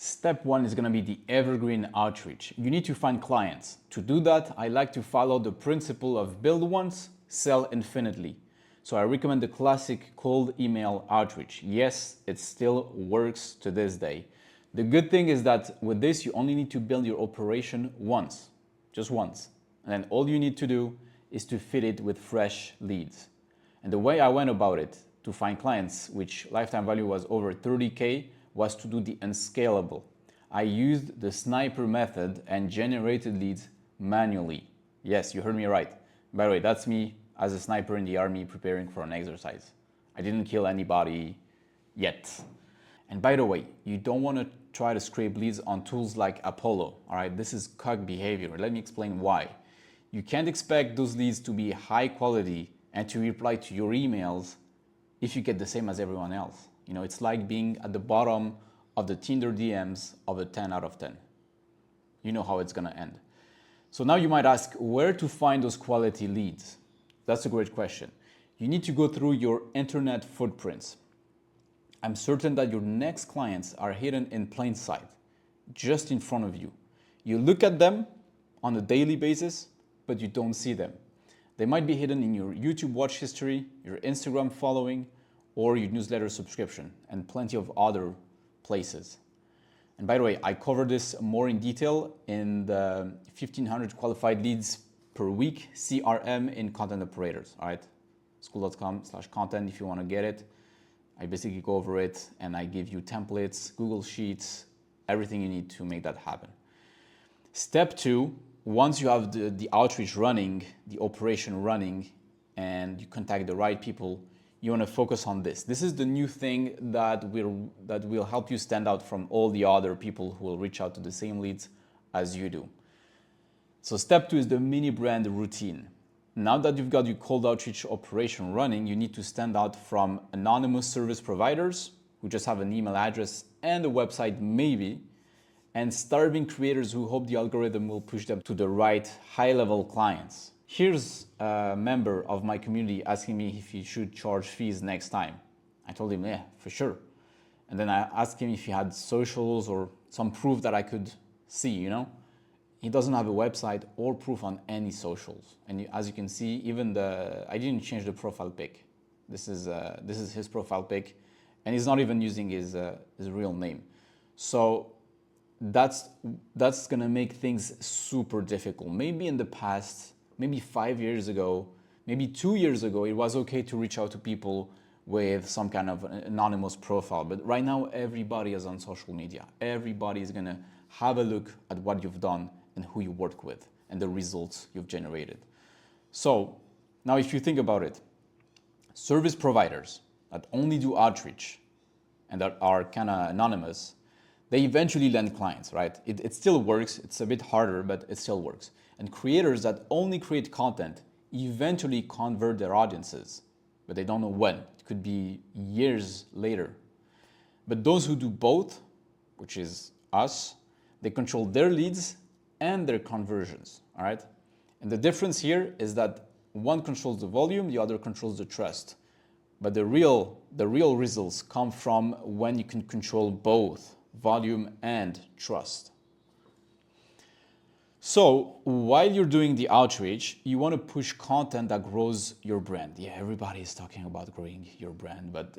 Step one is going to be the evergreen outreach. You need to find clients. To do that, I like to follow the principle of build once, sell infinitely. So I recommend the classic cold email outreach. Yes, it still works to this day. The good thing is that with this, you only need to build your operation once, just once. And then all you need to do is to fit it with fresh leads. And the way I went about it to find clients, which lifetime value was over 30K, was to do the unscalable. I used the sniper method and generated leads manually. Yes, you heard me right. By the way, that's me as a sniper in the army preparing for an exercise. I didn't kill anybody yet. And by the way, you don't want to try to scrape leads on tools like Apollo. All right, this is COG behavior. Let me explain why. You can't expect those leads to be high quality and to reply to your emails if you get the same as everyone else. You know, it's like being at the bottom of the Tinder DMs of a 10 out of 10. You know how it's gonna end. So now you might ask where to find those quality leads. That's a great question. You need to go through your internet footprints. I'm certain that your next clients are hidden in plain sight, just in front of you. You look at them on a daily basis, but you don't see them. They might be hidden in your YouTube watch history, your Instagram following, or your newsletter subscription, and plenty of other places. And by the way, I cover this more in detail in the 1500 qualified leads per week CRM in content operators, all right? Skool.com/content if you want to get it. I basically go over it and I give you templates, Google Sheets, everything you need to make that happen. Step two, once you have the outreach running, the operation running, and you contact the right people, you want to focus on this. This is the new thing that will help you stand out from all the other people who will reach out to the same leads as you do. So step two is the mini brand routine. Now that you've got your cold outreach operation running, you need to stand out from anonymous service providers who just have an email address and a website maybe, and starving creators who hope the algorithm will push them to the right high-level clients. Here's a member of my community asking me if he should charge fees next time. I told him, yeah, for sure. And then I asked him if he had socials or some proof that I could see, you know? He doesn't have a website or proof on any socials. And as you can see, even I didn't change the profile pic. This is his profile pic, and he's not even using his real name. So that's gonna make things super difficult. Maybe in the past, maybe 5 years ago, maybe 2 years ago, it was okay to reach out to people with some kind of anonymous profile. But right now, everybody is on social media. Everybody is gonna have a look at what you've done and who you work with and the results you've generated. So now if you think about it, service providers that only do outreach and that are kind of anonymous, they eventually land clients, right? It still works. It's a bit harder, but it still works. And creators that only create content eventually convert their audiences, but they don't know when. It could be years later. But those who do both, which is us, they control their leads and their conversions, all right? And the difference here is that one controls the volume, the other controls the trust. But the real results come from when you can control both volume and trust. So while you're doing the outreach, you want to push content that grows your brand. Yeah, everybody is talking about growing your brand, but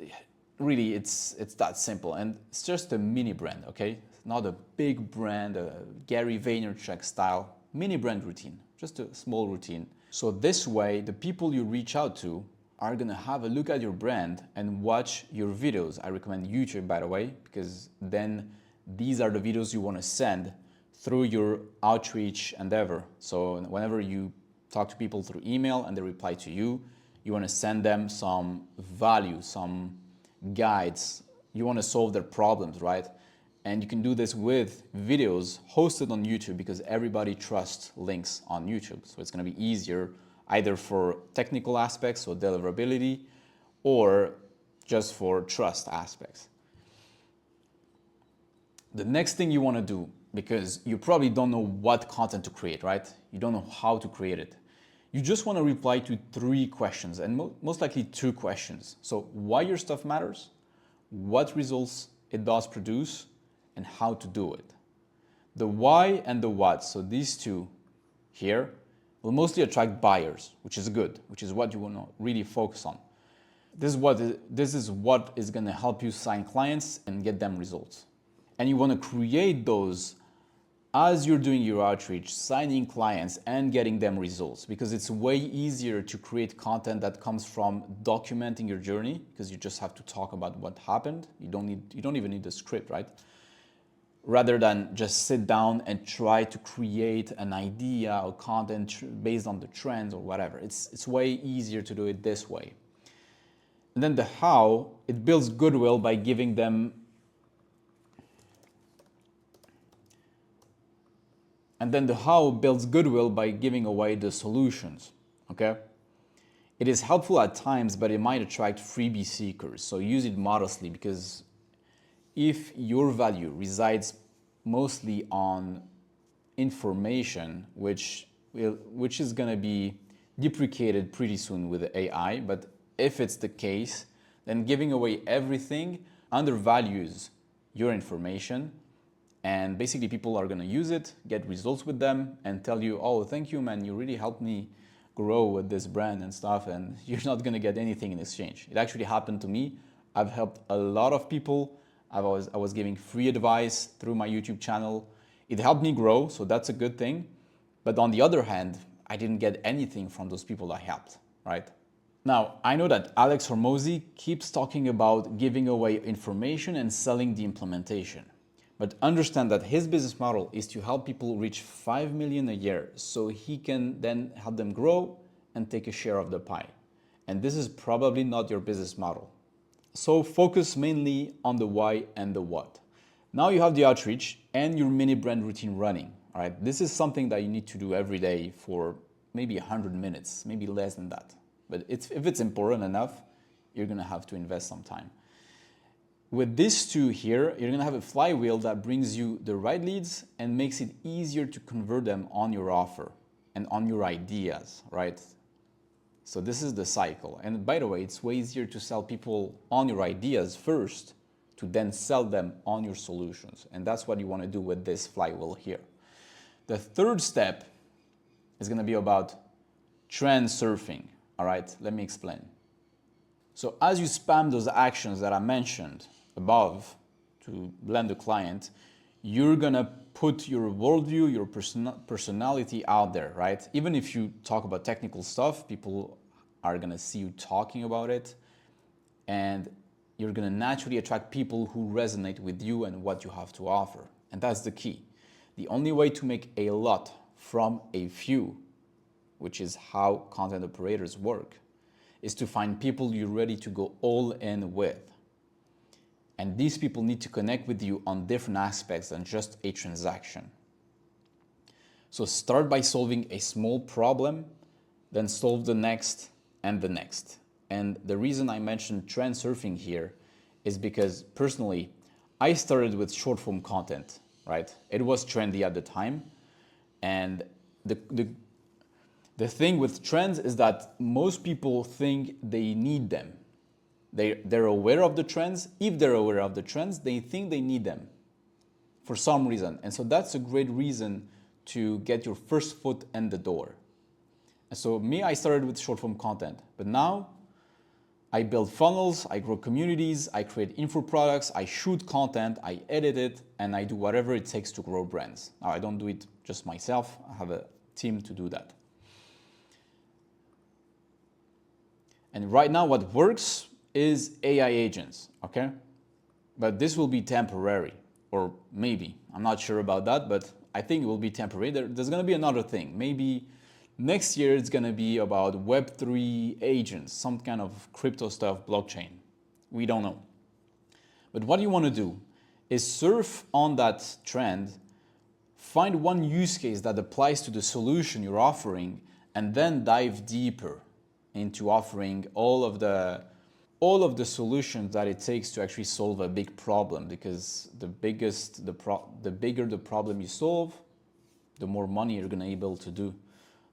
really it's that simple. And it's just a mini brand, okay? Not a big brand, a Gary Vaynerchuk style, mini brand routine, just a small routine. So this way, the people you reach out to are gonna have a look at your brand and watch your videos. I recommend YouTube, by the way, because then these are the videos you wanna send through your outreach endeavor. So whenever you talk to people through email and they reply to you, you wanna send them some value, some guides. You wanna solve their problems, right? And you can do this with videos hosted on YouTube because everybody trusts links on YouTube. So it's gonna be easier either for technical aspects, so deliverability, or just for trust aspects. The next thing you wanna do, because you probably don't know what content to create, right? You don't know how to create it. You just wanna reply to 3 questions, and most likely 2 questions. So why your stuff matters, what results it does produce, and how to do it. The why and the what, so these two here, will mostly attract buyers, which is good, which is what you want to really focus on. This is what is going to help you sign clients and get them results. And you want to create those as you're doing your outreach, signing clients and getting them results, because it's way easier to create content that comes from documenting your journey, because you just have to talk about what happened. You don't even need the script, right? Rather than just sit down and try to create an idea or content based on the trends or whatever. It's way easier to do it this way. And then the how, it builds goodwill by giving them away the solutions, okay? It is helpful at times, but it might attract freebie seekers. So use it modestly, because if your value resides mostly on information, which is going to be deprecated pretty soon with AI, but if it's the case, then giving away everything undervalues your information, and basically people are going to use it, get results with them, and tell you, oh, thank you, man, you really helped me grow with this brand and stuff, and you're not going to get anything in exchange. It actually happened to me. I've helped a lot of people. I was giving free advice through my YouTube channel. It helped me grow, so that's a good thing. But on the other hand, I didn't get anything from those people I helped, right? Now, I know that Alex Hormozi keeps talking about giving away information and selling the implementation. But understand that his business model is to help people reach 5 million a year, so he can then help them grow and take a share of the pie. And this is probably not your business model. So focus mainly on the why and the what. Now you have the outreach and your mini brand routine running. All right, this is something that you need to do every day for maybe 100 minutes, maybe less than that. But if it's important enough, you're gonna have to invest some time. With these two here, you're gonna have a flywheel that brings you the right leads and makes it easier to convert them on your offer and on your ideas, right? So this is the cycle. And by the way, it's way easier to sell people on your ideas first to then sell them on your solutions. And that's what you wanna do with this flywheel here. The third step is gonna be about trend surfing. All right, let me explain. So as you spam those actions that I mentioned above to blend the client, you're gonna put your worldview, your personality out there, right? Even if you talk about technical stuff, people are gonna see you talking about it, and you're gonna naturally attract people who resonate with you and what you have to offer. And that's the key. The only way to make a lot from a few, which is how content operators work, is to find people you're ready to go all in with. And these people need to connect with you on different aspects than just a transaction. So start by solving a small problem, then solve the next and the next. And the reason I mentioned trend surfing here is because personally, I started with short form content, right? It was trendy at the time. And the thing with trends is that most people think they need them. They're aware of the trends. If they're aware of the trends, they think they need them for some reason. And so that's a great reason to get your first foot in the door. And so I started with short form content, but now I build funnels, I grow communities, I create info products, I shoot content, I edit it, and I do whatever it takes to grow brands. Now, I don't do it just myself. I have a team to do that. And right now what works is AI agents, okay? But this will be temporary, or maybe, I'm not sure about that, but I think it will be temporary. There's gonna be another thing. Maybe next year it's gonna be about Web3 agents, some kind of crypto stuff, blockchain. We don't know. But what you wanna do is surf on that trend, find one use case that applies to the solution you're offering, and then dive deeper into offering all of the solutions that it takes to actually solve a big problem, because the bigger the problem you solve, the more money you're going to be able to do,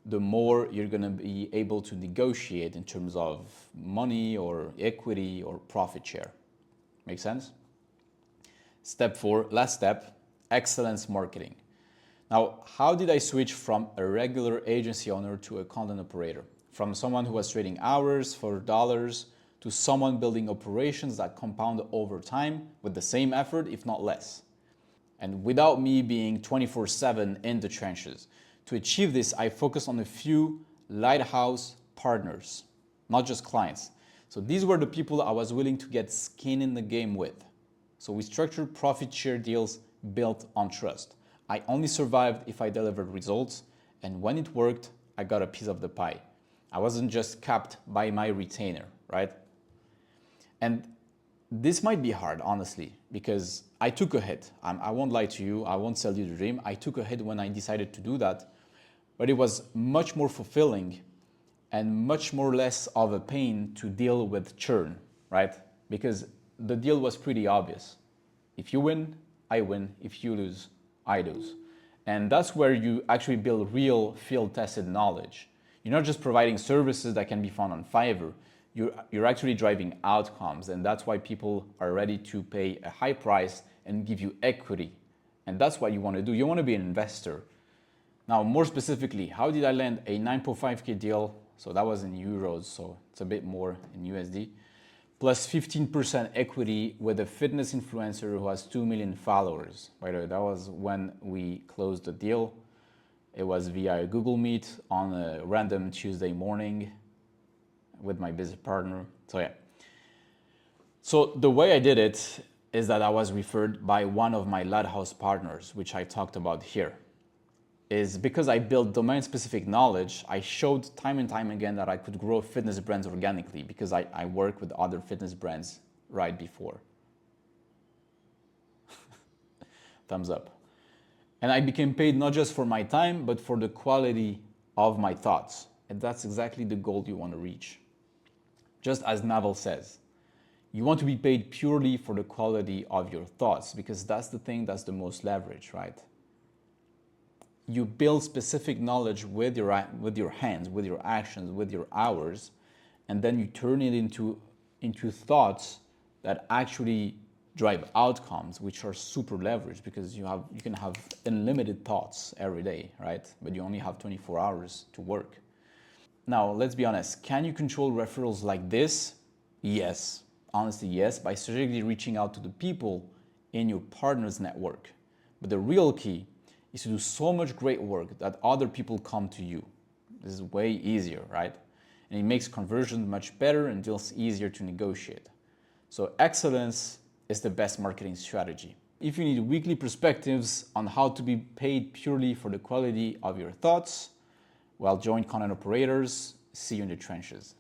the more you're going to be able to negotiate in terms of money or equity or profit share. Make sense? Step 4, last step, excellence marketing. Now, how did I switch from a regular agency owner to a content operator? From someone who was trading hours for dollars to someone building operations that compound over time with the same effort, if not less. And without me being 24/7 in the trenches. To achieve this, I focused on a few lighthouse partners, not just clients. So these were the people I was willing to get skin in the game with. So we structured profit share deals built on trust. I only survived if I delivered results, and when it worked, I got a piece of the pie. I wasn't just capped by my retainer, right? And this might be hard, honestly, because I took a hit. I won't lie to you, I won't sell you the dream. I took a hit when I decided to do that, but it was much more fulfilling and much more less of a pain to deal with churn, right? Because the deal was pretty obvious. If you win, I win. If you lose, I lose. And that's where you actually build real field-tested knowledge. You're not just providing services that can be found on Fiverr. You're actually driving outcomes, and that's why people are ready to pay a high price and give you equity. And that's what you want to do. You want to be an investor. Now, more specifically, how did I land a 9.5K deal? So that was in euros, so it's a bit more in USD. Plus 15% equity with a fitness influencer who has 2 million followers. By the way, that was when we closed the deal. It was via Google Meet on a random Tuesday morning with my business partner. So yeah. So the way I did it is that I was referred by one of my lighthouse partners, which I talked about here. Is because I built domain-specific knowledge, I showed time and time again that I could grow fitness brands organically because I work with other fitness brands right before. Thumbs up. And I became paid not just for my time, but for the quality of my thoughts. And that's exactly the goal you want to reach. Just as Naval says, you want to be paid purely for the quality of your thoughts because that's the thing that's the most leverage, right? You build specific knowledge with your hands, with your actions, with your hours, and then you turn it into thoughts that actually drive outcomes, which are super leveraged because you can have unlimited thoughts every day, right? But you only have 24 hours to work. Now, let's be honest. Can you control referrals like this? Yes. Honestly, yes, by strategically reaching out to the people in your partner's network. But the real key is to do so much great work that other people come to you. This is way easier, right? And it makes conversion much better and deals easier to negotiate. So excellence is the best marketing strategy. If you need weekly perspectives on how to be paid purely for the quality of your thoughts, well, join Content Operators. See you in the trenches.